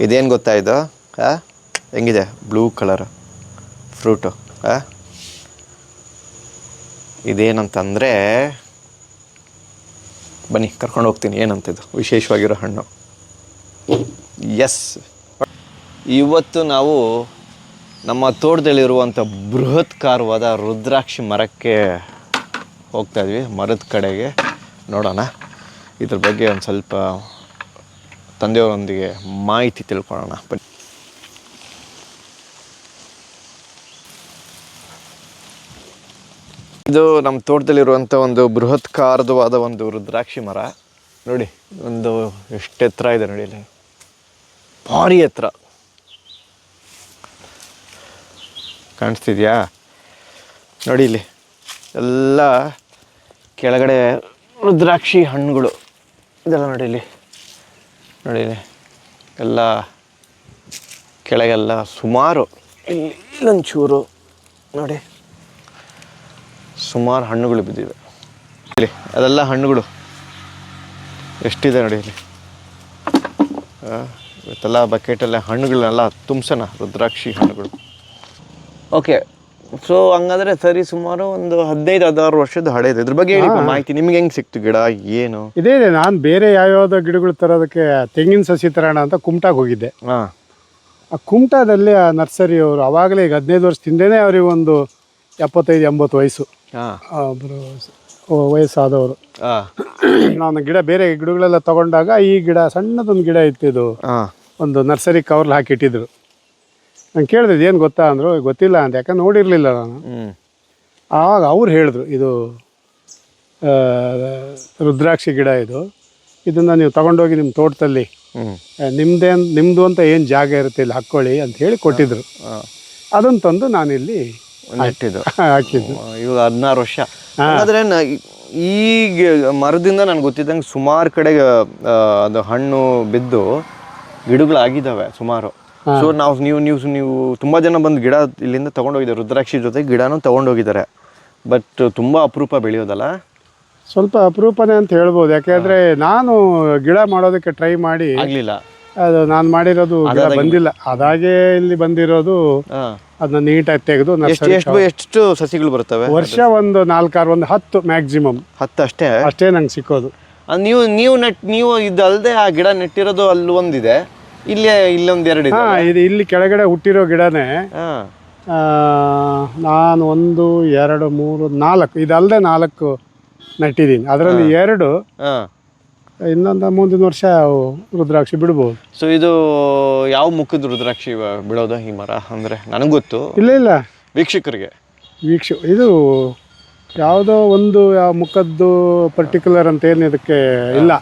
ಇದೇನು ಗೊತ್ತಾ ಇದು? ಹೆಂಗಿದೆ ಬ್ಲೂ ಕಲರ್ ಫ್ರೂಟು. ಇದೇನಂತಂದರೆ ಬನ್ನಿ ಕರ್ಕೊಂಡು ಹೋಗ್ತೀನಿ. ಏನಂತಿದ್ದು ವಿಶೇಷವಾಗಿರೋ ಹಣ್ಣು. ಎಸ್, ಇವತ್ತು ನಾವು ನಮ್ಮ ತೋಟದಲ್ಲಿರುವಂಥ ಬೃಹತ್ಕಾರವಾದ ರುದ್ರಾಕ್ಷಿ ಮರಕ್ಕೆ ಹೋಗ್ತಾಯಿದ್ವಿ. ಮರದ ಕಡೆಗೆ ನೋಡೋಣ, ಇದ್ರ ಬಗ್ಗೆ ಒಂದು ಸ್ವಲ್ಪ ತಂದೆಯವರೊಂದಿಗೆ ಮಾಹಿತಿ ತಿಳ್ಕೊಳ್ಳೋಣ. ಬನ್ನಿ. ಇದು ನಮ್ಮ ತೋಟದಲ್ಲಿರುವಂಥ ಒಂದು ಬೃಹತ್ಕಾರವಾದ ಒಂದು ರುದ್ರಾಕ್ಷಿ ಮರ. ನೋಡಿ ಒಂದು ಎಷ್ಟು ಎತ್ತರ ಇದೆ ನೋಡಿ, ಇಲ್ಲಿ ಭಾರಿ ಎತ್ತರ ಕಾಣಿಸ್ತಿದ್ಯಾ ನೋಡಿ. ಇಲ್ಲಿ ಎಲ್ಲ ಕೆಳಗಡೆ ರುದ್ರಾಕ್ಷಿ ಹಣ್ಣುಗಳು ಇದೆಲ್ಲ ನೋಡಿ. ಇಲ್ಲಿ ನೋಡಿ, ಇಲ್ಲಿ ಎಲ್ಲ ಕೆಳಗೆಲ್ಲ ಸುಮಾರು ಇಲ್ಲೊಂಚೂರು ನೋಡಿ ಸುಮಾರು ಹಣ್ಣುಗಳು ಬಿದ್ದಿವೆ. ಇಲ್ಲಿ ಅದೆಲ್ಲ ಹಣ್ಣುಗಳು ಎಷ್ಟಿದೆ ನೋಡಿ. ಇಲ್ಲಿ ಇವತ್ತೆಲ್ಲ ಬಕೆಟಲ್ಲೇ ಹಣ್ಣುಗಳನ್ನೆಲ್ಲ ತುಂಬಿಸೋಣ, ರುದ್ರಾಕ್ಷಿ ಹಣ್ಣುಗಳು. ಓಕೆ, ಸೊ ಹಂಗಾದ್ರೆ ಸರಿ, ಸುಮಾರು ಒಂದು 15-16 ವರ್ಷದ ಹಳೇದು. ಇದ್ರ ಬಗ್ಗೆ ಹೇಳಿ ಮಾಹಿತಿ. ನಿಮ್ಗೆ ಹೆಂಗೆ ಸಿಕ್ತು ಗಿಡ ಏನು? ಇದೇ ನಾನು ಬೇರೆ ಯಾವ್ಯಾವ್ದೋ ಗಿಡಗಳು ತರೋದಕ್ಕೆ ತೆಂಗಿನ ಸಸಿ ತರೋಣ ಅಂತ ಕುಮಟಾಗೆ ಹೋಗಿದ್ದೆ. ಆ ಕುಮಟಾದಲ್ಲಿ ಆ ನರ್ಸರಿಯವರು ಅವಾಗಲೇ ಈಗ 15 ವರ್ಷದ ಹಿಂದೆನೇ ಅವ್ರಿಗೆ ಒಂದು 75-80 ವಯಸ್ಸು, ಒಬ್ಬರು ವಯಸ್ಸಾದವರು. ನಾನು ಗಿಡ ಬೇರೆ ಗಿಡಗಳೆಲ್ಲ ತಗೊಂಡಾಗ ಈ ಗಿಡ ಸಣ್ಣದೊಂದು ಗಿಡ ಇತ್ತಿದ್ದು ಒಂದು ನರ್ಸರಿ ಕವರ್ಲಿ ಹಾಕಿಟ್ಟಿದ್ರು. ನಾನು ಕೇಳಿದೆ ಏನು ಗೊತ್ತಾ ಅಂದರು. ಗೊತ್ತಿಲ್ಲ ಅಂತ, ಯಾಕಂದ್ರೆ ನೋಡಿರಲಿಲ್ಲ ನಾನು. ಆವಾಗ ಅವ್ರು ಹೇಳಿದ್ರು, ಇದು ರುದ್ರಾಕ್ಷಿ ಗಿಡ, ಇದನ್ನು ನೀವು ತಗೊಂಡೋಗಿ ನಿಮ್ಮ ತೋಟದಲ್ಲಿ ನಿಮ್ಮದು ಅಂತ ಏನು ಜಾಗ ಇರುತ್ತೆ ಇಲ್ಲಿ ಹಾಕ್ಕೊಳ್ಳಿ ಅಂತ ಹೇಳಿ ಕೊಟ್ಟಿದ್ರು. ಅದನ್ನು ತಂದು ನಾನಿಲ್ಲಿ ಹಾಕಿದ್ದು. ಇವಾಗ 16 ವರ್ಷ. ಆದರೆ ಈಗ ಮರದಿಂದ ನನಗೆ ಗೊತ್ತಿದ್ದಂಗೆ ಸುಮಾರು ಕಡೆಗೆ ಅದು ಹಣ್ಣು ಬಿದ್ದು ಗಿಡಗಳಾಗಿದ್ದಾವೆ ಸುಮಾರು. ಸೊ ನೀವು ತುಂಬ ಜನ ಬಂದು ಗಿಡ ಇಲ್ಲಿಂದ ತೊಗೊಂಡೋಗಿದ್ದಾರೆ, ರುದ್ರಾಕ್ಷಿ ಜೊತೆ ಗಿಡನೂ ತೊಗೊಂಡೋಗಿದ್ದಾರೆ. ಬಟ್ ತುಂಬ ಅಪರೂಪ ಬೆಳೆಯೋದಲ್ಲ? ಸ್ವಲ್ಪ ಅಪರೂಪನೇ ಅಂತ ಹೇಳ್ಬೋದು. ಯಾಕೆಂದರೆ ನಾನು ಗಿಡ ಮಾಡೋದಕ್ಕೆ ಟ್ರೈ ಮಾಡಿ ಆಗಲಿಲ್ಲ. ಅದು ನಾನು ಮಾಡಿರೋದು ಗಿಡ ಬಂದಿಲ್ಲ. ಅದಾಗೆ ಇಲ್ಲಿ ಬಂದಿರೋದು ಅದನ್ನ ನೀಟಾಗಿ ತೆಗೆದು. ಎಷ್ಟು ಸಸಿಗಳು ಬರ್ತವೆ ವರ್ಷ? ಒಂದು 4-6, ಒಂದು 10 ಮ್ಯಾಕ್ಸಿಮಮ್. 10 ಅಷ್ಟೇ ನಂಗೆ ಸಿಕ್ಕೋದು. ನೀವು ಇದಲ್ಲದೆ ಆ ಗಿಡ ನೆಟ್ಟಿರೋದು ಅಲ್ಲಿ ಒಂದಿದೆ, ಇಲ್ಲೊಂದು 2 ಇದೆ. ಇದು ಇಲ್ಲಿ ಕೆಳಗಡೆ ಹುಟ್ಟಿರೋ ಗಿಡನೇ ನಾನು 1, 2, 3, 4 ಇದಲ್ಲದೆ 4 ನೆಟ್ಟಿದ್ದೀನಿ. ಅದರಲ್ಲಿ 2 ಇನ್ನೊಂದು ಮುಂದಿನ ವರ್ಷ ರುದ್ರಾಕ್ಷಿ ಬಿಡ್ಬೋದು. ಸೊ ಇದು ಯಾವ ಮುಖದ ರುದ್ರಾಕ್ಷಿ ಬಿಡೋದು ಈ ಮರ ಅಂದರೆ? ನನಗೆ ಗೊತ್ತು. ಇಲ್ಲ ವೀಕ್ಷಕರಿಗೆ ಇದು ಯಾವುದೋ ಒಂದು ಯಾವ ಮುಖದ್ದು ಪರ್ಟಿಕ್ಯುಲರ್ ಅಂತ ಏನು ಇದಕ್ಕೆ ಇಲ್ಲ.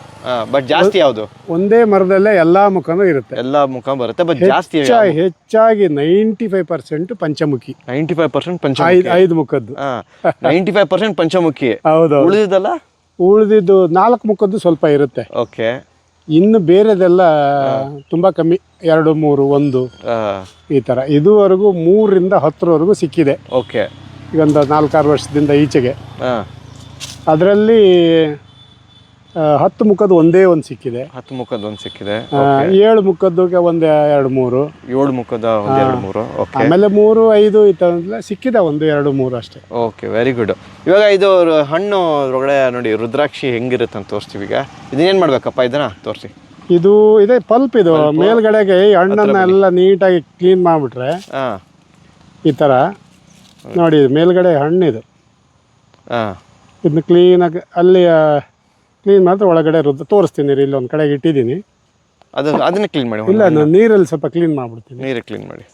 ಬಟ್ ಜಾಸ್ತಿ ಯಾವುದು? ಒಂದೇ ಮರದಲ್ಲೇ ಎಲ್ಲಾ ಮುಖನೂ ಇರುತ್ತೆ. ಎಲ್ಲಾ ಮುಖ ಬರುತ್ತೆ. ಬಟ್ ಜಾಸ್ತಿ ಹೆಚ್ಚಾಗಿ 95% ಪಂಚಮುಖಿ. 95% ಪಂಚಮುಖಿ. 5 ಮುಖದ್ದು 95% ಪಂಚಮುಖಿ. ಹೌದು. ಉಳಿದಿದ್ದು 4 ಮುಖದ್ದು ಸ್ವಲ್ಪ ಇರುತ್ತೆ. ಓಕೆ. ಇನ್ನು ಬೇರೆದೆಲ್ಲ ತುಂಬಾ ಕಮ್ಮಿ, 2, 3, 1 ಈ ತರ. ಇದುವರೆಗೂ 3ರಿಂದ 10ರವರೆಗೂ ಸಿಕ್ಕಿದೆ. ಓಕೆ. ಈಗ ಒಂದು 4-6 ವರ್ಷದಿಂದ ಈಚೆಗೆ. ಅದರಲ್ಲಿ 10 ಮುಖದ್ದು ಒಂದೇ ಒಂದು ಸಿಕ್ಕಿದೆ. 10 ಮುಖದ್ದು ಒಂದು ಸಿಕ್ಕಿದೆ. 7 ಮುಖದ್ದು ಒಂದು 2-3. 7 ಮುಖದ 1-2-3. ಆಮೇಲೆ 3, 5 ಈ ಥರ ಸಿಕ್ಕಿದೆ, 1, 2, 3 ಅಷ್ಟೇ. Okay, very good. ಇವಾಗ ಇದು ಹಣ್ಣು ಒಳಗಡೆ ನೋಡಿ ರುದ್ರಾಕ್ಷಿ ಹೆಂಗಿರುತ್ತೆ ಅಂತ ತೋರಿಸ್ತೀವಿ. ಈಗ ಇದನ್ನೇನು ಮಾಡ್ಬೇಕಪ್ಪ? ಇದನ್ನ ತೋರಿಸಿ. ಇದೆ ಪಲ್ಪ್. ಇದು ಮೇಲ್ಗಡೆಗೆ ಹಣ್ಣನ್ನೆಲ್ಲ ನೀಟಾಗಿ ಕ್ಲೀನ್ ಮಾಡಿಬಿಟ್ರೆ ಈ ಥರ ನೋಡಿ, ಮೇಲ್ಗಡೆ ಹಣ್ಣಿದು. ಇದನ್ನ ಕ್ಲೀನಾಗಿ ಅಲ್ಲಿ ಕ್ಲೀನ್ ಮಾಡಿದ್ರೆ ಒಳಗಡೆ ತೋರಿಸ್ತೀನಿ. ಇಲ್ಲಿ ಒಂದು ಕಡೆಗೆ ಇಟ್ಟಿದ್ದೀನಿ. ಅದನ್ನ ಕ್ಲೀನ್ ಮಾಡಿ. ಇಲ್ಲ, ನಾನು ನೀರಲ್ಲಿ ಸ್ವಲ್ಪ ಕ್ಲೀನ್ ಮಾಡಿಬಿಡ್ತೀನಿ. ನೀರಲ್ಲಿ ಕ್ಲೀನ್ ಮಾಡಿ.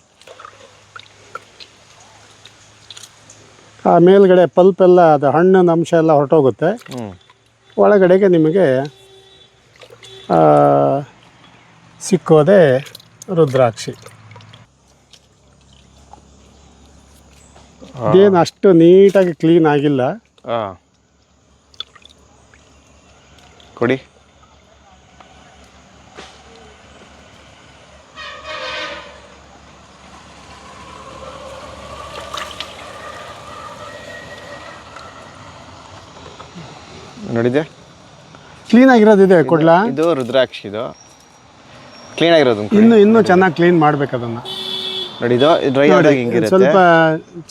ಆ ಮೇಲ್ಗಡೆ ಪಲ್ಪ್ ಎಲ್ಲ, ಅದು ಹಣ್ಣಿನ ಅಂಶ ಎಲ್ಲ ಹೊರಟೋಗುತ್ತೆ. ಒಳಗಡೆಗೆ ನಿಮಗೆ ಸಿಕ್ಕೋದೆ ರುದ್ರಾಕ್ಷಿ. ಇದೇನು ಅಷ್ಟು ನೀಟಾಗಿ ಕ್ಲೀನ್ ಆಗಿಲ್ಲ. ಕೊಡಿ. ನೋಡಿದೆ, ಕ್ಲೀನ್ ಆಗಿರೋದಿದೆ. ಕೊಡ್ಲಾ? ಇದು ರುದ್ರಾಕ್ಷಿ. ಇದು ಕ್ಲೀನಾಗಿರೋದು ಇನ್ನೂ ಚೆನ್ನಾಗಿ ಕ್ಲೀನ್ ಮಾಡ್ಬೇಕು ಅದನ್ನು. ನೋಡಿ ಇದು ಡ್ರೈ ಆದಾಗ ಹಿಂಗಿರುತ್ತೆ. ಸ್ವಲ್ಪ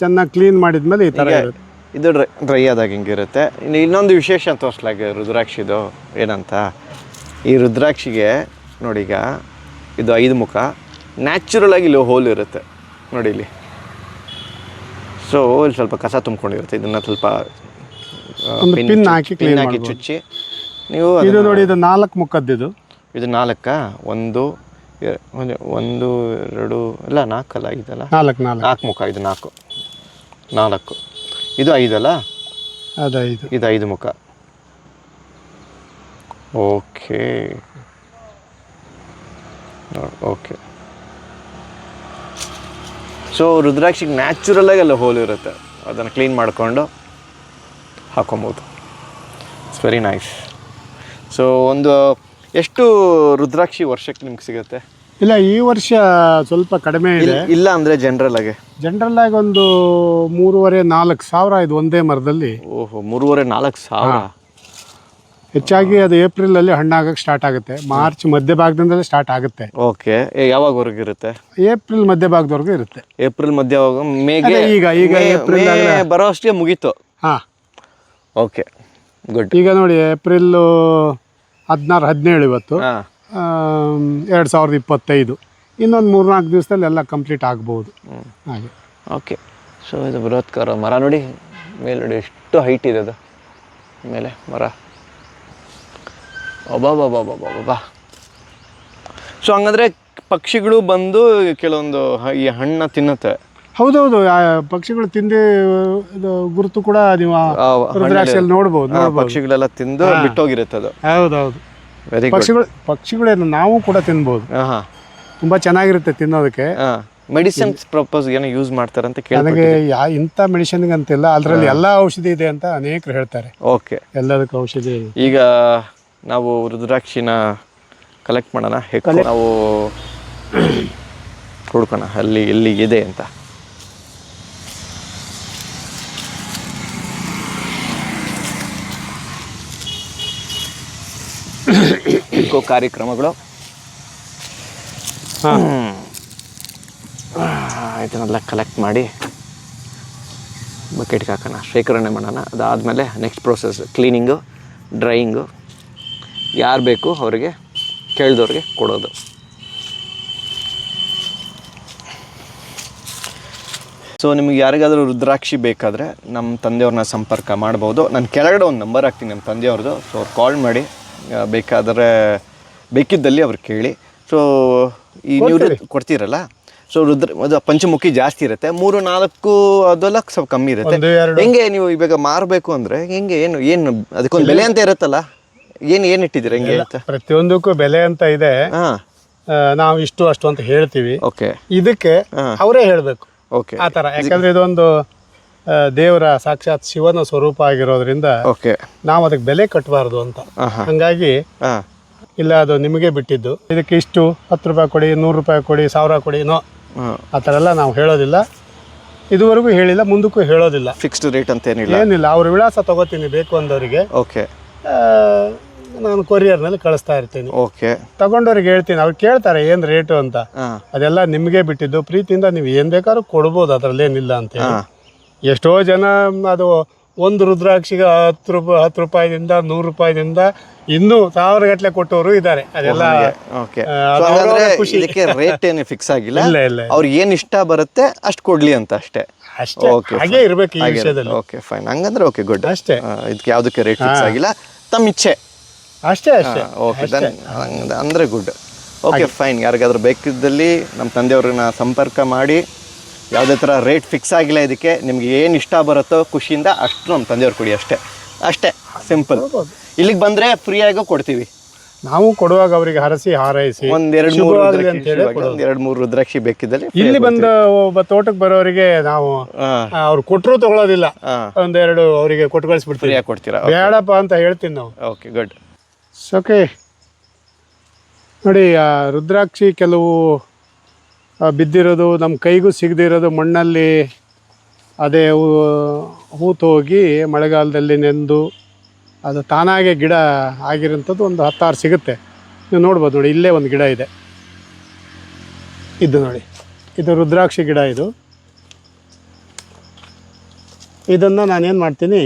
ಚೆನ್ನಾಗಿ ಕ್ಲೀನ್ ಮಾಡಿದ್ಮೇಲೆ ಈ ಥರ ಇರುತ್ತೆ. ಇದು ಡ್ರೈ ಆದಾಗ ಹಿಂಗಿರುತ್ತೆ. ಇನ್ನೊಂದು ವಿಶೇಷ ತೋರಿಸ್ಲಾಗ ರುದ್ರಾಕ್ಷಿದು ಏನಂತ, ಈ ರುದ್ರಾಕ್ಷಿಗೆ ನೋಡಿ ಈಗ ಇದು 5 ಮುಖ, ನ್ಯಾಚುರಲ್ ಆಗಿ ಇಲ್ಲಿ ಹೋಲ್ ಇರುತ್ತೆ ನೋಡಿ ಇಲ್ಲಿ. ಸೊ ಇಲ್ಲಿ ಸ್ವಲ್ಪ ಕಸ ತುಂಬ್ಕೊಂಡಿರುತ್ತೆ, ಇದನ್ನು ಸ್ವಲ್ಪ ಪಿನ್ ಹಾಕಿ ಪಿನ್ ಹಾಕಿ ಚುಚ್ಚಿ ನೀವು ಇದು ನೋಡಿ, ಇದು 4 ಮುಖದ್ದು. ಇದು 4 1 2 ಎಲ್ಲ 4 ಅಲ್ಲ, ಇದಲ್ಲ 4 ಮುಖ, ಇದು 4 ಇದು 5 ಅಲ್ಲ, ಅದು 5, ಇದು 5 ಮುಖ. Okay okay. ಸೊ ರುದ್ರಾಕ್ಷಿಗೆ ನ್ಯಾಚುರಲಾಗಿ ಎಲ್ಲ ಹೋಲ್ ಇರುತ್ತೆ, ಅದನ್ನು ಕ್ಲೀನ್ ಮಾಡಿಕೊಂಡು ಹಾಕೊಬೋದು. It's very nice. ಸೊ ಒಂದು ಎಷ್ಟು ರುದ್ರಾಕ್ಷಿ ವರ್ಷಕ್ಕೆ ನಿಮ್ಗೆ ಸಿಗುತ್ತೆ? ಇಲ್ಲ, ಈ ವರ್ಷ ಸ್ವಲ್ಪ ಕಡಿಮೆ ಇದೆ. ಇಲ್ಲ ಅಂದರೆ ಜನರಲ್ ಆಗಿ ಒಂದು 3,500-4,000 ಸಾವಿರ ಇದು ಒಂದೇ ಮರದಲ್ಲಿ. ಓಹೋ, 3,500-4,000 ಸಾವಿರ. ಹೆಚ್ಚಾಗಿ ಅದು ಏಪ್ರಿಲಲ್ಲಿ ಹಣ್ಣಾಗಕ್ಕೆ ಸ್ಟಾರ್ಟ್ ಆಗುತ್ತೆ. ಮಾರ್ಚ್ ಮಧ್ಯಭಾಗದಿಂದಲೇ ಸ್ಟಾರ್ಟ್ ಆಗುತ್ತೆ. ಓಕೆ, ಯಾವಾಗವರೆಗೂ ಇರುತ್ತೆ? ಏಪ್ರಿಲ್ ಮಧ್ಯಭಾಗದವರೆಗೂ ಇರುತ್ತೆ. ಏಪ್ರಿಲ್ ಮಧ್ಯವಾಗ ಮೇಗೆ ಈಗ ಏಪ್ರಿಲ್ ಬರೋ ಅಷ್ಟೇ ಮುಗೀತು. ಹಾಂ, ಓಕೆ ಗುಡ್. ಈಗ ನೋಡಿ ಏಪ್ರಿಲ್ 16-17 ಇವತ್ತು, 2025. ಇನ್ನೊಂದು 3-4 ದಿವಸದಲ್ಲಿ ಎಲ್ಲ ಕಂಪ್ಲೀಟ್ ಆಗ್ಬೋದು ಹಾಗೆ. ಓಕೆ. ಸೊ ಇದು ಬೃಹತ್ಕಾರ ಮರ ನೋಡಿ, ಮೇಲೆ ನೋಡಿ ಎಷ್ಟು ಹೈಟ್ ಇದೆ ಅದು ಮೇಲೆ ಮರ. ಒಬ್ಬಾ. ಸೊ ಹಂಗಂದ್ರೆ ಪಕ್ಷಿಗಳು ಬಂದು ಕೆಲವೊಂದು ಈ ಹಣ್ಣು ತಿನ್ನುತ್ತೆ? ಹೌದೌದು, ಪಕ್ಷಿಗಳು ತಿಂದು ಇದು ಗುರುತು ಕೂಡ ನೀವು ರುದ್ರಾಕ್ಷಿಯಲ್ಲಿ ನೋಡ್ಬೋದು. ಪಕ್ಷಿಗಳೆಲ್ಲ ತಿಂದು ಬಿಟ್ಟೋಗಿರುತ್ತೆ ಅದು. ಹೌದೌದು, ವೆರಿ ಪಕ್ಷಿಗಳೇನು ನಾವು ಕೂಡ ತಿನ್ಬೋದು. ತುಂಬಾ ಚೆನ್ನಾಗಿರುತ್ತೆ ತಿನ್ನೋದಕ್ಕೆ. ಮೆಡಿಸಿನ್ಸ್ ಪರ್ಪಸ್ ಏನೋ ಯೂಸ್ ಮಾಡ್ತಾರೆ ಅಂತ ನನಗೆ ಇಂಥ ಮೆಡಿಸಿನ್ಗೆ ಅಂತಿಲ್ಲ, ಅದರಲ್ಲಿ ಎಲ್ಲ ಔಷಧಿ ಇದೆ ಅಂತ ಅನೇಕರು ಹೇಳ್ತಾರೆ. ಓಕೆ, ಎಲ್ಲದಕ್ಕೂ ಔಷಧಿ ಇದೆ. ಈಗ ನಾವು ರುದ್ರಾಕ್ಷಿನ ಕಲೆಕ್ಟ್ ಮಾಡೋಣ, ನಾವು ಹುಡ್ಕೋಣ ಅಲ್ಲಿ ಎಲ್ಲಿ ಇದೆ ಅಂತ. ಇಕೋ ಕಾರ್ಯಕ್ರಮಗಳು ಇದನ್ನೆಲ್ಲ ಕಲೆಕ್ಟ್ ಮಾಡಿ ಬಕೆಟ್ಗೆ ಹಾಕೋಣ, ಶೇಖರಣೆ ಮಾಡೋಣ. ಅದಾದಮೇಲೆ ನೆಕ್ಸ್ಟ್ ಪ್ರೋಸೆಸ್ ಕ್ಲೀನಿಂಗು, ಡ್ರೈಯಿಂಗು, ಯಾರು ಬೇಕು ಅವರಿಗೆ ಕೇಳಿದವ್ರಿಗೆ ಕೊಡೋದು. ಸೊ ನಿಮಗೆ ಯಾರಿಗಾದರೂ ರುದ್ರಾಕ್ಷಿ ಬೇಕಾದರೆ ನಮ್ಮ ತಂದೆಯವ್ರನ್ನ ಸಂಪರ್ಕ ಮಾಡ್ಬೋದು. ನಾನು ಕೆಳಗಡೆ ಒಂದು ನಂಬರ್ ಹಾಕ್ತೀನಿ ನಮ್ಮ ತಂದೆಯವ್ರದ್ದು. ಸೊ ಅವ್ರು ಕಾಲ್ ಮಾಡಿ, ಬೇಕಾದರೆ ಬೇಕಿದ್ದಲ್ಲಿ ಅವ್ರು ಕೇಳಿ. ಸೊ ಈ ನೀವು ಕೊಡ್ತೀರಲ್ಲ, ಸೊ ಅದು ಪಂಚಮುಖಿ ಜಾಸ್ತಿ ಇರುತ್ತೆ, 3-4 ಅದೆಲ್ಲ ಸ್ವಲ್ಪ ಕಮ್ಮಿ ಇರುತ್ತೆ. ಹೆಂಗೆ ನೀವು ಇವಾಗ ಮಾರಬೇಕು ಅಂದರೆ ಹೆಂಗೆ, ಏನು ಅದಕ್ಕೊಂದು ಬೆಲೆ ಅಂತ ಇರುತ್ತಲ್ಲ, ಏನು ಇಟ್ಟಿದ್ದೀರ ಹೆಂಗೆ ಅಂತ? ಪ್ರತಿಯೊಂದಕ್ಕೂ ಬೆಲೆ ಅಂತ ಇದೆ. ನಾವು ಇಷ್ಟು ಅಷ್ಟು ಅಂತ ಹೇಳ್ತೀವಿ. ಓಕೆ, ಇದಕ್ಕೆ ಅವರೇ ಹೇಳಬೇಕು. ಓಕೆ, ಆ ಥರ. ಯಾಕಂದ್ರೆ ಇದೊಂದು ದೇವರ ಸಾಕ್ಷಾತ್ ಶಿವನ ಸ್ವರೂಪ ಆಗಿರೋದ್ರಿಂದ ಓಕೆ, ನಾವು ಅದಕ್ಕೆ ಬೆಲೆ ಕಟ್ಟಬಾರ್ದು ಅಂತ. ಹಂಗಾಗಿ ಇಲ್ಲ, ಅದು ನಿಮಗೆ ಬಿಟ್ಟಿದ್ದು. ಇದಕ್ಕೆ ಇಷ್ಟು 10 ರೂಪಾಯಿ ಕೊಡಿ, 100 ರೂಪಾಯಿ ಕೊಡಿ, 1000 ಕೊಡಿ, ಆ ಥರ ಎಲ್ಲ ನಾವು ಹೇಳೋದಿಲ್ಲ. ಇದುವರೆಗೂ ಹೇಳಿಲ್ಲ, ಮುಂದಕ್ಕೂ ಹೇಳೋದಿಲ್ಲ. ಫಿಕ್ಸ್ಡ್ ರೇಟ್ ಅಂತ ಏನಿಲ್ಲ. ಅವ್ರ ವಿಳಾಸ ತಗೋತೀನಿ ಬೇಕು ಅಂದವರಿಗೆ. ಓಕೆ, ನಾನು ಕೊರಿಯರ್ನಲ್ಲಿ ಕಳಿಸ್ತಾ ಇರ್ತೀನಿ. ಓಕೆ, ತಗೊಂಡವ್ರಿಗೆ ಹೇಳ್ತೀನಿ, ಅವ್ರು ಕೇಳ್ತಾರೆ ಏನು ರೇಟು ಅಂತ. ಅದೆಲ್ಲ ನಿಮಗೆ ಬಿಟ್ಟಿದ್ದು. ಪ್ರೀತಿಯಿಂದ ನೀವು ಏನು ಬೇಕಾದ್ರೂ ಕೊಡ್ಬೋದು, ಅದರಲ್ಲೇನಿಲ್ಲ ಅಂತೇಳಿ. ಎಷ್ಟೋ ಜನ ಅದು ಒಂದು ರುದ್ರಾಕ್ಷಿಗೆ 10 ರೂಪಾಯಿದಿಂದ 100 ರೂಪಾಯಿದಿಂದ ಇನ್ನೂ 1000 ಗಟ್ಟಲೆ ಕೊಟ್ಟವರು ಇದ್ದಾರೆ. ಅದೆಲ್ಲ ಇದಕ್ಕೆ ರೇಟ್ ಏನು ಫಿಕ್ಸ್ ಆಗಿಲ್ಲ. ಅವ್ರಿಗೆ ಏನು ಇಷ್ಟ ಬರುತ್ತೆ ಅಷ್ಟು ಕೊಡ್ಲಿ ಅಂತ ಅಷ್ಟೇ. ಹಾಗೆ ಇರ್ಬೇಕು ಈ ವಿಷಯದಲ್ಲಿ. Okay, fine. ಹಂಗಂದ್ರೆ ಓಕೆ, ಗುಡ್. ಅಷ್ಟೇ, ಇದಕ್ಕೆ ಯಾವುದಕ್ಕೆ ರೇಟ್ ಫಿಕ್ಸ್ ಆಗಿಲ್ಲ, ತಮ್ಮ ಇಚ್ಛೆ ಅಷ್ಟೇ. ಓಕೆ, ಅಂದರೆ ಗುಡ್. Okay, fine. ಯಾರಿಗಾದ್ರೂ ಬೇಕಿದ್ದಲ್ಲಿ ನಮ್ಮ ತಂದೆಯವ್ರನ್ನ ಸಂಪರ್ಕ ಮಾಡಿ. ಯಾವುದೇ ಥರ ರೇಟ್ ಫಿಕ್ಸ್ ಆಗಿಲ್ಲ ಇದಕ್ಕೆ. ನಿಮ್ಗೆ ಏನು ಇಷ್ಟ ಬರುತ್ತೋ ಖುಷಿಯಿಂದ ಅಷ್ಟು ನಮ್ಮ ತಂದೆಯವ್ರು ಕೊಡಿ, ಅಷ್ಟೇ ಸಿಂಪಲ್. ಇಲ್ಲಿಗೆ ಬಂದರೆ ಫ್ರೀಯಾಗೂ ಕೊಡ್ತೀವಿ ನಾವು. ಕೊಡುವಾಗ ಅವರಿಗೆ ಹರಸಿ ಹಾರೈಸಿ ಒಂದು 2-3 ರುದ್ರಾಕ್ಷಿ ಬೇಕಿದ್ದಲ್ಲಿ ಇಲ್ಲಿ ಬಂದು ಒಬ್ಬ ತೋಟಕ್ಕೆ ಬರೋರಿಗೆ ನಾವು ಅವ್ರು ಕೊಟ್ಟರು ತಗೊಳ್ಳೋದಿಲ್ಲ, 1-2 ಅವರಿಗೆ ಕೊಟ್ಟು ಕಳಿಸ್ಬಿಡ್ತೀವಿ. ಫ್ರೀಯಾಗಿ ಕೊಡ್ತೀರಾ? ಬೇಡಪ್ಪ ಅಂತ ಹೇಳ್ತೀನಿ ನಾವು. Okay, good. ಓಕೆ, ನೋಡಿ ರುದ್ರಾಕ್ಷಿ ಕೆಲವು ಬಿದ್ದಿರೋದು, ನಮ್ಮ ಕೈಗೂ ಸಿಗದಿರೋದು ಮಣ್ಣಲ್ಲಿ ಅದೇ ಹೂತೋಗಿ ಮಳೆಗಾಲದಲ್ಲಿ ನೆಂದು ಅದು ತಾನಾಗೆ ಗಿಡ ಆಗಿರೋಂಥದ್ದು ಒಂದು 10-6 ಸಿಗುತ್ತೆ. ನೀವು ನೋಡ್ಬೋದು ನೋಡಿ, ಇಲ್ಲೇ ಒಂದು ಗಿಡ ಇದೆ. ಇದು ನೋಡಿ, ಇದು ರುದ್ರಾಕ್ಷಿ ಗಿಡ. ಇದನ್ನು ನಾನೇನು ಮಾಡ್ತೀನಿ,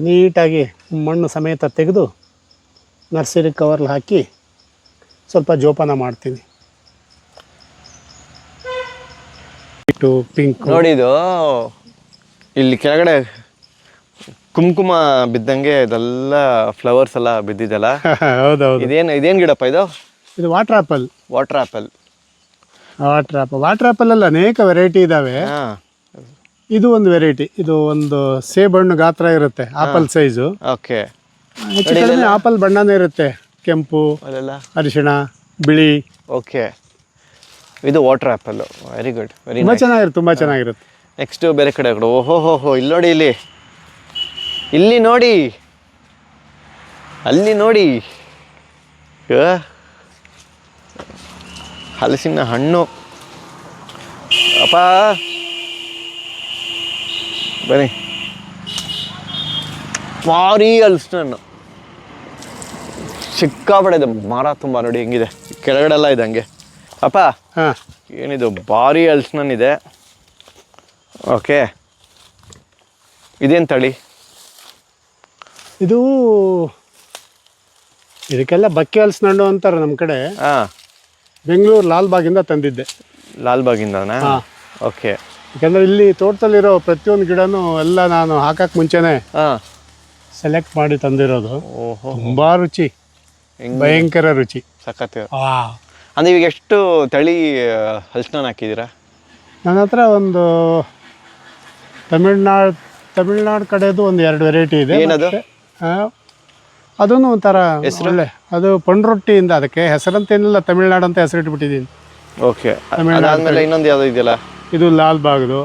ನೀಟಾಗಿ ಮಣ್ಣು ಸಮೇತ ತೆಗೆದು ನರ್ಸರಿ ಕವರ್ಲ್ಲಿ ಹಾಕಿ ಸ್ವಲ್ಪ ಜೋಪಾನ ಮಾಡ್ತೀನಿ. ಪಿಂಕ್ ನೋಡಿ, ಇದು ಇಲ್ಲಿ ಕೆಳಗಡೆ ಕುಂಕುಮ ಬಿದ್ದಂಗೆ ಇದೆಲ್ಲ ಫ್ಲವರ್ಸ್ ಎಲ್ಲ ಬಿದ್ದಿದೆಲ್ಲ. ಹೌದೌದು. ಇದೇನು ಗಿಡಪ್ಪ ಇದು? ಇದು water apple. Water apple. Water ಆ್ಯಪಲಲ್ಲಿ ಅನೇಕ ವೆರೈಟಿ ಇದ್ದಾವೆ. ಇದು ಒಂದು ವೆರೈಟಿ. ಇದು ಒಂದು ಸೇಬಣ್ಣು ಗಾತ್ರ ಇರುತ್ತೆ, ಆಪಲ್ ಸೈಜು. ಓಕೆ. ಹೆಚ್ಚು ಕಡಿಮೆ ಆಪಲ್ ಬಣ್ಣನೇ ಇರುತ್ತೆ, ಕೆಂಪು, ಅರಿಶಿಣ, ಬಿಳಿ. ಓಕೆ, ಇದು water apple. Very good, very ತುಂಬ ಚೆನ್ನಾಗಿರುತ್ತೆ. ನೆಕ್ಸ್ಟ್ ಬೇರೆ ಕಡೆ ಓಹೋ, ಇಲ್ಲಿ ನೋಡಿ, ಇಲ್ಲಿ ನೋಡಿ, ಅಲ್ಲಿ ನೋಡಿ, ಹಲಸಿನ ಹಣ್ಣು. ಅಪ್ಪ ಬನ್ನಿ, ಭಾರಿ ಹಲಸಿನ ಹಣ್ಣು, ಸಿಕ್ಕಾಪಡೆ ಇದೆ ಮರ ತುಂಬ. ನೋಡಿ ಹೆಂಗಿದೆ, ಕೆಳಗಡೆ ಎಲ್ಲ ಇದೆ ಹಂಗೆ. ಅಪ್ಪ ಏನಿದು ಭಾರಿ ಹಲಸಿನ ಹಣ್ಣಿದೆ. ಓಕೆ, ಇದೇನು ತಳಿ? ಇದಕ್ಕೆಲ್ಲ ಬಕ್ಕೆ ಹಲಸಿನ ಹಣ್ಣು ಅಂತಾರೆ ನಮ್ಮ ಕಡೆ. ಬೆಂಗಳೂರು ಲಾಲ್ಬಾಗಿಂದ ತಂದಿದ್ದೆ. ಲಾಲ್ಬಾಗಿಂದನಾ? ಓಕೆ. ಯಾಕಂದರೆ ಇಲ್ಲಿ ತೋಟದಲ್ಲಿರೋ ಪ್ರತಿಯೊಂದು ಗಿಡನೂ ಎಲ್ಲ ನಾನು ಹಾಕಕ್ಕೆ ಮುಂಚೆನೇ ಸೆಲೆಕ್ಟ್ ಮಾಡಿ ತಂದಿರೋದು. ಓಹೋ, ತುಂಬ ರುಚಿ, ಭಯಂಕರ ರುಚಿ, ಸಖತ್. ಅಂದರೆ ಈಗ ಎಷ್ಟು ತಳಿ ಹಲಸಿನ ಹಾಕಿದ್ದೀರಾ? ನನ್ನ ಹತ್ರ ಒಂದು ತಮಿಳ್ನಾಡು ಕಡೆದು ಒಂದು 2 ವೆರೈಟಿ ಇದೆ. ಏನದು? ಅದೂ ಒಂಥರ ಒಳ್ಳೆ, ಅದು ಪಂಡ್ರೊಟ್ಟಿಯಿಂದ, ಅದಕ್ಕೆ ಹೆಸರಂತೇನಿಲ್ಲ, ತಮಿಳ್ನಾಡು ಅಂತ ಹೆಸರಿಟ್ಬಿಟ್ಟಿದ್ದೀನಿ. ಓಕೆ. ಅದಾದ್ಮೇಲೆ ಇನ್ನೊಂದು ಯಾವುದು ಇದೆಯಲ್ಲ, ಇದು ಲಾಲ್ಬಾಗ್ದು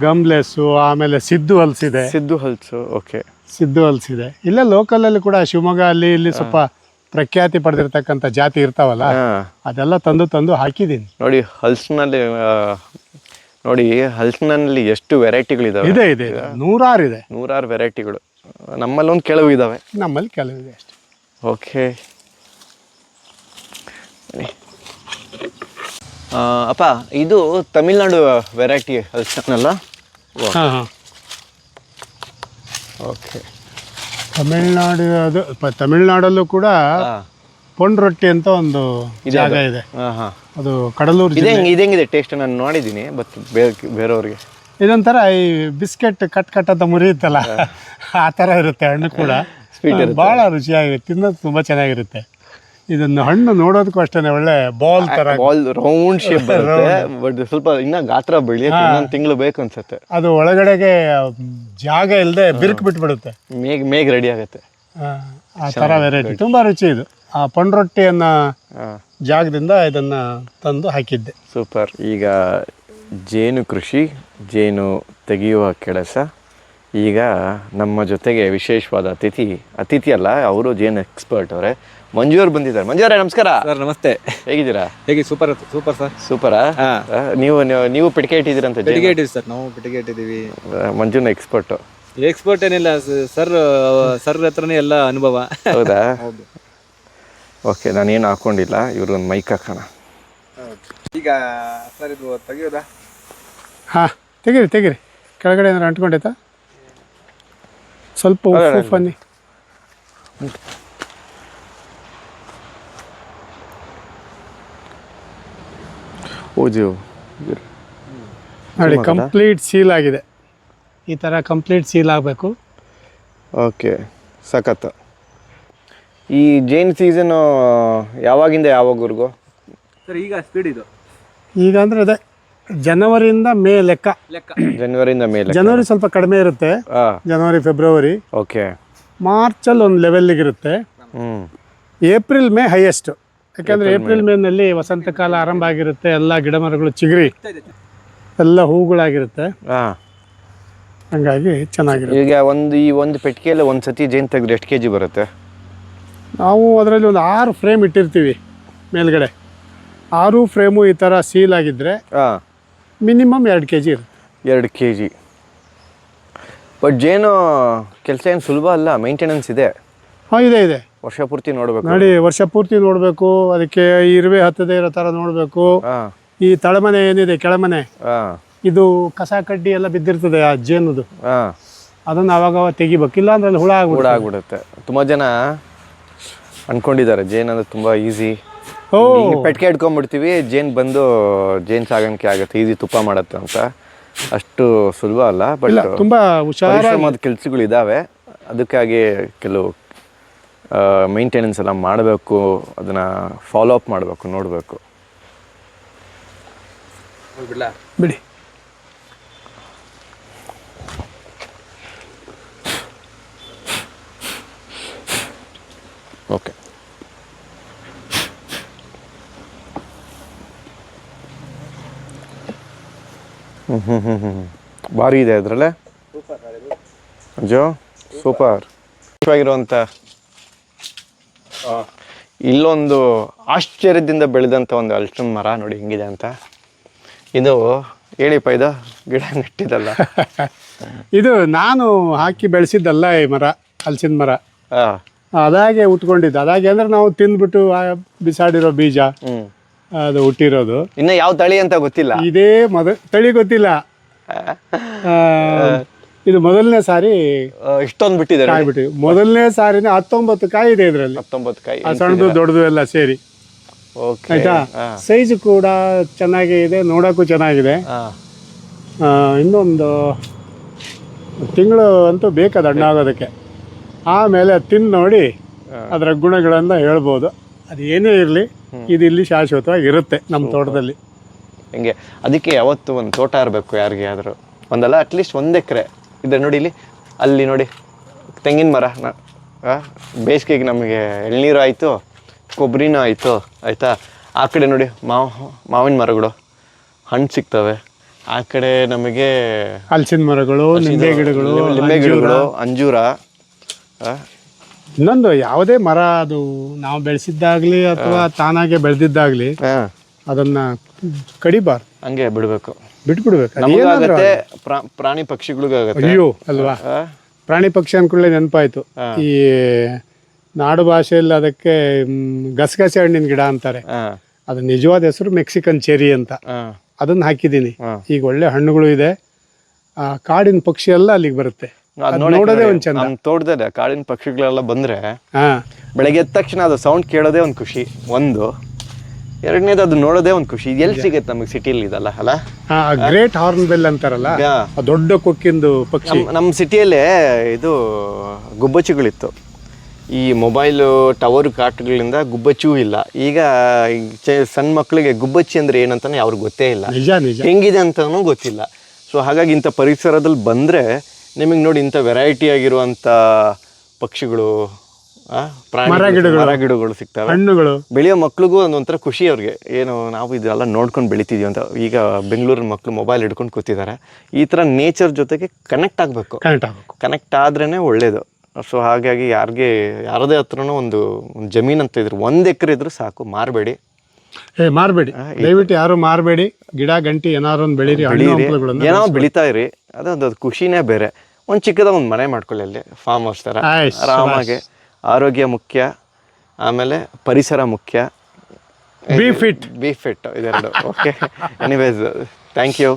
ಗಮ್ಲೆಸ್ಸು, ಆಮೇಲೆ ಸಿದ್ದು ಹಲ್ಸಿದೆ. ಸಿದ್ದು ಹಲ್ಸು. ಓಕೆ, ಸಿದ್ದು ಹಲ್ಸಿದೆ. ಇಲ್ಲೇ ಲೋಕಲಲ್ಲಿ ಕೂಡ ಶಿವಮೊಗ್ಗ ಅಲ್ಲಿ ಇಲ್ಲಿ ಸ್ವಲ್ಪ ಪ್ರಖ್ಯಾತಿ ಪಡೆದಿರ್ತಕ್ಕಂಥ ಜಾತಿ ಇರ್ತಾವಲ್ಲ, ಅದೆಲ್ಲ ತಂದು ಹಾಕಿದ್ದೀನಿ. ನೋಡಿ ಹಲಸಿನಲ್ಲಿ ಎಷ್ಟು ವೆರೈಟಿಗಳಿದಾವೆ. ಇದೆ ನೂರಾರು ವೆರೈಟಿಗಳು. ನಮ್ಮಲ್ಲಿ ಒಂದು ಕೆಲವು ಇದಾವೆ. ನಮ್ಮಲ್ಲಿ ಕೆಲವಿದೆ ಅಷ್ಟೇ. ಓಕೆ. ಅಪ್ಪ, ಇದು ತಮಿಳ್ನಾಡು ವೆರೈಟಿ ಹಲಸಿನಲ್ಲ? ಓಕೆ. ತಮಿಳ್ನಾಡಲ್ಲೂ ಕೂಡ ಪೊಂಡ್ರೊಟ್ಟಿ ಅಂತ ಒಂದು ಜಾಗ ಇದೆ. ಅದು ಕಡಲೂರು. ಇದೇಂಗಿದೆ ಟೇಸ್ಟ್? ನಾನು ನೋಡಿದ್ದೀನಿ, ಬಟ್ ಬೇರೆಯವ್ರಿಗೆ ಇದೊಂಥರ ಈ ಬಿಸ್ಕೆಟ್ ಕಟ್ ಅಂತ ಮುರಿಯುತ್ತಲ್ಲ, ಆ ಥರ ಇರುತ್ತೆ. ಹಣ್ಣು ಕೂಡ ಭಾಳ ರುಚಿಯಾಗಿರುತ್ತೆ, ತಿನ್ನೋದು ತುಂಬ ಚೆನ್ನಾಗಿರುತ್ತೆ. ಇದನ್ನು ಹಣ್ಣು ನೋಡೋದಕ್ಕೂ ಅಷ್ಟೇ ಒಳ್ಳೆ ಬಾಲ್ ರೌಂಡ್ ಶೇಪ್ ಬರುತ್ತೆ. ಬಟ್ ಸ್ವಲ್ಪ ಇನ್ನ ಗಾತ್ರ ಬೆಳೆಯಕ್ಕೆ ಇನ್ನೊಂದು ತಿಂಗಳು ಬೇಕು ಅನ್ಸುತ್ತೆ. ಅದು ಒಳಗಡೆಗೆ ಜಾಗ ಇಲ್ಲದೆ ಬಿರುಕು ಬಿಟ್ಬಿಡುತ್ತೆ, ಮೇಗ್ ರೆಡಿ ಆಗುತ್ತೆ. ಆ ಥರ ವೆರೈಟಿ ತುಂಬ ರುಚಿ. ಇದು ಆ ಪೊಂಡ್ರೊಟ್ಟಿಯನ್ನ ಜಾಗದಿಂದ ಇದನ್ನ ತಂದು ಹಾಕಿದ್ದೆ. ಸೂಪರ್. ಈಗ ಜೇನು ಕೃಷಿ, ಜೇನು ತೆಗೆಯುವ ಕೆಲಸ. ಈಗ ನಮ್ಮ ಜೊತೆಗೆ ವಿಶೇಷವಾದ ಅತಿಥಿ ಅಲ್ಲ, ಅವರು ಜೇನು ಎಕ್ಸ್ಪರ್ಟ್ ಅವರೇ. ಮಂಜು ಅವ್ರು ಬಂದಿದ್ದಾರೆ. ಮಂಜು ಅವರೇ, ನಮಸ್ಕಾರ. ಸರ್ ನಮಸ್ತೆ. ಹೇಗಿದ್ದೀರಾ? Super sir. ಸೂಪರಾ? ನೀವು ಪೆಟ್ಟಿಗೆ ಇಟ್ಟಿದ್ದೀರಂತ? ಪೆಟ್ಟಿಗೆ ಇಟ್ಟಿವಿ ಸರ್, ನಾವು ಪೆಟ್ಟಿಗೆ ಇಟ್ಟಿದ್ದೀವಿ. ಮಂಜುನ ಎಕ್ಸ್ಪರ್ಟ್ ಏನಿಲ್ಲ ಸರ್ ಹತ್ರನೇ ಎಲ್ಲ ಅನುಭವ. ಹೌದಾ? ಹೌದು. ಓಕೆ, ನಾನೇನು ಹಾಕೊಂಡಿಲ್ಲ, ಇವರು ಒಂದು ಮೈಕ್ ಹಾಕೋಣ. ಈಗ ಸರ್ ಇದು ತೆಗಿಯೋದಾ? ತೆಗೀರಿ. ಕೆಳಗಡೆ ಏನಾರು ಅಂಟ್ಕೊಂಡೈತಾ? ಸ್ವಲ್ಪ ಉಪ್ಪು ಬನ್ನಿ. ನೋಡಿ, ಕಂಪ್ಲೀಟ್ ಸೀಲ್ ಆಗಿದೆ. ಈ ಥರ ಕಂಪ್ಲೀಟ್ ಸೀಲ್ ಆಗಬೇಕು. ಓಕೆ, ಸಖತ್. ಈ ಜೇನ್ ಸೀಸನ್ ಯಾವಾಗಿಂದ ಯಾವಾಗವರೆಗೂ ಸರ್? ಈಗ ಸ್ಪೀಡ್ ಇದು. ಈಗ ಅಂದರೆ ಅದೇ ಜನವರಿಯಿಂದ ಮೇ ಲೆಕ್ಕ. ಜನವರಿಯಿಂದ ಮೇಲೆ. ಜನವರಿ ಸ್ವಲ್ಪ ಕಡಿಮೆ ಇರುತ್ತೆ, ಜನವರಿ ಫೆಬ್ರವರಿ. ಓಕೆ. ಮಾರ್ಚಲ್ಲಿ ಒಂದು ಲೆವೆಲ್ಲಿಗಿರುತ್ತೆ. April May highest. ಯಾಕಂದರೆ ಏಪ್ರಿಲ್ ಮೇನಲ್ಲಿ ವಸಂತ ಕಾಲ ಆರಂಭ ಆಗಿರುತ್ತೆ. ಎಲ್ಲ ಗಿಡ ಮರಗಳು ಚಿಗುರಿ ಎಲ್ಲ ಹೂಗಳಾಗಿರುತ್ತೆ. ಹಂಗಾಗಿ ಚೆನ್ನಾಗಿರುತ್ತೆ. ಈಗ ಈ ಒಂದು ಪೆಟ್ಟಿಗೆಯಲ್ಲಿ ಒಂದು ಸತಿ ಜೇನು ತೆಗೆದ್ರೆ ಎಷ್ಟು kg ಬರುತ್ತೆ? ನಾವು ಅದರಲ್ಲಿ ಒಂದು 6 ಫ್ರೇಮ್ ಇಟ್ಟಿರ್ತೀವಿ ಮೇಲ್ಗಡೆ. 6 ಫ್ರೇಮು ಈ ಥರ ಸೀಲ್ ಆಗಿದ್ದರೆ ಮಿನಿಮಮ್ 2 kg ಇರುತ್ತೆ. 2 kg. ಬಟ್ ಜೇನು ಕೆಲಸ ಏನು ಸುಲಭ ಅಲ್ಲ, ಮೇಂಟೆನೆನ್ಸ್ ಇದೆ. ಇದೆ. ವರ್ಷ ಪೂರ್ತಿ ನೋಡ್ಬೇಕು. ನೋಡಿ ವರ್ಷ ಪೂರ್ತಿ ನೋಡಬೇಕು. ಅದಕ್ಕೆ ಇರುವೆ ಹತ್ತದೇ ಇರೋ ಥರ ನೋಡಬೇಕು. ಹಾಂ ಈ ತಳಮನೆ ಏನಿದೆ ಕೆಳಮನೆ, ಹಾಂ ಇದು ಕಸ ಕಡ್ಡಿ ಎಲ್ಲ ಬಿದ್ದಿರ್ತದೆ ಆ ಜೇನುದು, ಹಾಂ ಅದನ್ನು ಅವಾಗ ತೆಗಿಬೇಕು, ಇಲ್ಲ ಅಂದ್ರೆ ಅಲ್ಲಿ ಹುಳ ಆಗ್ಬಿಡುತ್ತೆ. ತುಂಬ ಜನ ಅನ್ಕೊಂಡಿದ್ದಾರೆ ಜೇನು ಅಂದ್ರೆ ತುಂಬ ಈಸಿ, ಓ ಪೆಟ್ಟಿಗೆ ಇಟ್ಕೊಂಡ್ಬಿಡ್ತೀವಿ, ಜೇನು ಬಂದು ಜೇನು ಸಾಗಾಣಿಕೆ ಆಗುತ್ತೆ, ಈಸಿ ತುಪ್ಪ ಮಾಡುತ್ತೆ ಅಂತ. ಅಷ್ಟು ಸುಲಭ ಅಲ್ಲ. ಬಟ್ ತುಂಬ ಹುಷಾರ ಪರಿಶ್ರಮದ ಕೆಲಸಗಳು ಇದ್ದಾವೆ. ಅದಕ್ಕಾಗಿ ಕೆಲವು ಮೇಂಟೆನೆನ್ಸ್ ಎಲ್ಲ ಮಾಡಬೇಕು, ಅದನ್ನು ಫಾಲೋ ಅಪ್ ಮಾಡಬೇಕು, ನೋಡಬೇಕು. ಬಿಡಿ. ಓಕೆ, ಭಾರಿ ಇದೆ ಅದರಲ್ಲೇ ಅಜ್ಜೋ, ಸೂಪರ್ ಆಗಿರುವಂಥ. ಇಲ್ಲೊಂದು ಆಶ್ಚರ್ಯದಿಂದ ಬೆಳೆದಂಥ ಒಂದು ಹಲಸಿನ ಮರ ನೋಡಿ ಹೆಂಗಿದೆ ಅಂತ. ಇದು ಹೇಳಿಪ್ಪ, ಇದು ಗಿಡ ನೆಟ್ಟಿದ್ದಲ್ಲ. ಇದು ನಾನು ಹಾಕಿ ಬೆಳೆಸಿದ್ದಲ್ಲ ಈ ಮರ, ಹಲಸಿನ ಮರ. ಹಾಂ, ಅದಾಗೆ ಉಟ್ಕೊಂಡಿದ್ದು. ಅದಾಗೆ ಅಂದ್ರೆ ನಾವು ತಿಂದ್ಬಿಟ್ಟು ಬಿಸಾಡಿರೋ ಬೀಜ ಅದು ಹುಟ್ಟಿರೋದು. ಇನ್ನು ಯಾವ ತಳಿ ಅಂತ ಗೊತ್ತಿಲ್ಲ. ಇದೇ ತಳಿ ಗೊತ್ತಿಲ್ಲ. ಇದು ಮೊದಲನೇ ಸಾರಿ ಇಷ್ಟೊಂದು ಬಿಟ್ಟಿದ್ದಾರೆ. ಕಾಯಿ ಬಿಟ್ಟಿದೆ. ಮೊದಲನೇ ಸಾರಿನ 19 ಕಾಯಿ ಇದೆ ಇದರಲ್ಲಿ. 19 ಕಾಯಿ, ಸಣ್ಣದು ದೊಡ್ಡದು ಎಲ್ಲ ಸೇರಿ. ಓಕೆ, ಆಯ್ತಾ. ಸೈಜ್ ಕೂಡ ಚೆನ್ನಾಗೇ ಇದೆ, ನೋಡೋಕ್ಕೂ ಚೆನ್ನಾಗಿದೆ. ಇನ್ನೊಂದು ತಿಂಗಳು ಅಂತೂ ಬೇಕದು ಹಣ್ಣಾಗೋದಕ್ಕೆ. ಆಮೇಲೆ ತಿಂದು ನೋಡಿ ಅದರ ಗುಣಗಳನ್ನು ಹೇಳ್ಬೋದು. ಅದು ಏನೇ ಇರಲಿ, ಇದು ಇಲ್ಲಿ ಶಾಶ್ವತವಾಗಿ ಇರುತ್ತೆ ನಮ್ಮ ತೋಟದಲ್ಲಿ. ಹಿಂಗೆ ಅದಕ್ಕೆ ಯಾವತ್ತು ಒಂದು ತೋಟ ಇರಬೇಕು ಯಾರಿಗೆ ಆದರೂ, ಒಂದಲ್ಲ ಅಟ್ಲೀಸ್ಟ್ 1 ಎಕರೆ ಇದೆ. ನೋಡಿ ಇಲ್ಲಿ, ಅಲ್ಲಿ ನೋಡಿ ತೆಂಗಿನ ಮರ. ಬೇಸಿಗೆಗೆ ನಮಗೆ ಎಳ್ನೀರು ಆಯಿತು, ಕೊಬ್ಬರಿನೂ ಆಯಿತು, ಆಯಿತಾ. ಆ ಕಡೆ ನೋಡಿ ಮಾವಿನ ಮರಗಳು, ಹಣ್ಣು ಸಿಗ್ತವೆ. ಆ ಕಡೆ ನಮಗೆ ಹಲಸಿನ ಮರಗಳು, ನಿಂಬೆ ಗಿಡಗಳು, ಅಂಜೂರ. ಇನ್ನೊಂದು ಯಾವುದೇ ಮರ ಅದು ನಾವು ಬೆಳೆಸಿದ್ದಾಗ್ಲಿ ಅಥವಾ ತಾನಾಗೆ ಬೆಳೆದಿದ್ದಾಗ್ಲಿ ಅದನ್ನ ಕಡಿಬಾರ್ದು, ಹಂಗೆ ಬಿಡಬೇಕು, ಬಿಟ್ಬಿಡ್ಬೇಕು. ನಮಗಾಗತ್ತೆ, ಪ್ರಾಣಿ ಪಕ್ಷಿಗಳಿಗಾಗತ್ತೆ. ಅಯ್ಯೋ ಅಲ್ವಾ, ಪ್ರಾಣಿ ಪಕ್ಷಿ ಅನ್ಕೊಳ್ಳೆ ನೆನಪಾಯ್ತು. ಈ ನಾಡು ಭಾಷೆಯಲ್ಲಿ ಅದಕ್ಕೆ ಗಸಗಸೆ ಹಣ್ಣಿನ ಗಿಡ ಅಂತಾರೆ. ಅದು ನಿಜವಾದ ಹೆಸರು ಮೆಕ್ಸಿಕನ್ ಚೆರಿ ಅಂತ. ಅದನ್ನ ಹಾಕಿದ್ದೀನಿ. ಈಗ ಒಳ್ಳೆ ಹಣ್ಣುಗಳು ಇದೆ. ಕಾಡಿನ ಪಕ್ಷಿ ಎಲ್ಲ ಅಲ್ಲಿಗೆ ಬರುತ್ತೆ, ನೋಡೋದೇ ಒಂದ್ ಚಂದ. ನಮ್ಮ ತೋಟದಲ್ಲಿ ಕಾಡಿನ ಪಕ್ಷಿಗಳೆಲ್ಲ ಬಂದ್ರೆ ಬೆಳಗ್ಗೆ ಎದ್ದ ತಕ್ಷಣ ಅದು ಸೌಂಡ್ ಕೇಳೋದೇ ಒಂದು ಖುಷಿ. ಒಂದು ಎರಡನೇದು ಅದು ನೋಡೋದೇ ಒಂದು ಖುಷಿ. ಎಲ್ಲಿ ಸಿಗುತ್ತೆ ನಮಗೆ ಸಿಟಿಯಲ್ಲಿ ಇದಲ್ಲ ಅಲ್ಲ. ಗ್ರೇಟ್ ಹಾರ್ನ್ ಬೆಲ್ ಅಂತಾರಲ್ಲ, ದೊಡ್ಡ ಕೊಕ್ಕಿಂದು ಪಕ್ಷಿ. ನಮ್ಮ ಸಿಟಿಯಲ್ಲೇ ಇದು ಗುಬ್ಬಚ್ಚಿಗಳಿತ್ತು. ಈ ಮೊಬೈಲು ಟವರ್ ಕಾಟುಗಳಿಂದ ಗುಬ್ಬಚ್ಚೂ ಇಲ್ಲ. ಈಗ ಸಣ್ಣ ಮಕ್ಕಳಿಗೆ ಗುಬ್ಬಚ್ಚಿ ಅಂದ್ರೆ ಏನಂತಾನೆ ಅವ್ರಿಗೆ ಗೊತ್ತೇ ಇಲ್ಲ, ಹೆಂಗಿದೆ ಅಂತನೂ ಗೊತ್ತಿಲ್ಲ. ಸೊ ಹಾಗಾಗಿ ಇಂಥ ಪರಿಸರದಲ್ಲಿ ಬಂದರೆ ನಿಮಗೆ ನೋಡಿ ಇಂಥ ವೆರೈಟಿ ಆಗಿರುವಂಥ ಪಕ್ಷಿಗಳು, ಮರ ಗಿಡಗಳು ಸಿಗ್ತವೆ, ಹಣ್ಣುಗಳು. ಬೆಳೆಯೋ ಮಕ್ಳಿಗೂ ಒಂಥರ ಖುಷಿ ಅವ್ರಿಗೆ, ಏನು ನಾವು ಇದೆಲ್ಲ ನೋಡ್ಕೊಂಡು ಬೆಳಿತಿದೀವಿ ಅಂತ. ಈಗ ಬೆಂಗಳೂರಿನ ಮಕ್ಕಳು ಮೊಬೈಲ್ ಹಿಡ್ಕೊಂಡು ಕೂತಿದ್ದಾರೆ. ಈ ಥರ ನೇಚರ್ ಜೊತೆಗೆ ಕನೆಕ್ಟ್ ಆಗಬೇಕು. ಕನೆಕ್ಟ್ ಆದ್ರೇ ಒಳ್ಳೇದು. ಸೊ ಹಾಗಾಗಿ ಯಾರದೇ ಹತ್ರನೂ ಒಂದು ಜಮೀನು ಅಂತ ಇದ್ರು 1 ಎಕರೆ ಇದ್ರೂ ಸಾಕು, ಮಾರಬೇಡಿ. ಮಾರಬೇಡಿ, ದಯವಿಟ್ಟು ಯಾರು ಮಾರಬೇಡಿ. ಗಿಡ ಗಂಟಿ ಏನಾರು ಒಂದು ಬೆಳೀರಿ, ಏನೋ ಬೆಳಿತಾ ಇರಿ. ಅದು ಖುಷಿನೇ ಬೇರೆ. ಒಂದು ಚಿಕ್ಕದ ಒಂದು ಮನೆ ಮಾಡ್ಕೊಳ್ಳಿ ಅಲ್ಲಿ, ಫಾರ್ಮ್ ಹೌಸ್ ಥರ ಆರಾಮಾಗಿ. ಆರೋಗ್ಯ ಮುಖ್ಯ, ಆಮೇಲೆ ಪರಿಸರ ಮುಖ್ಯ. ಬಿ ಫಿಟ್ ಇದೆರಡು. Okay, anyways thank you.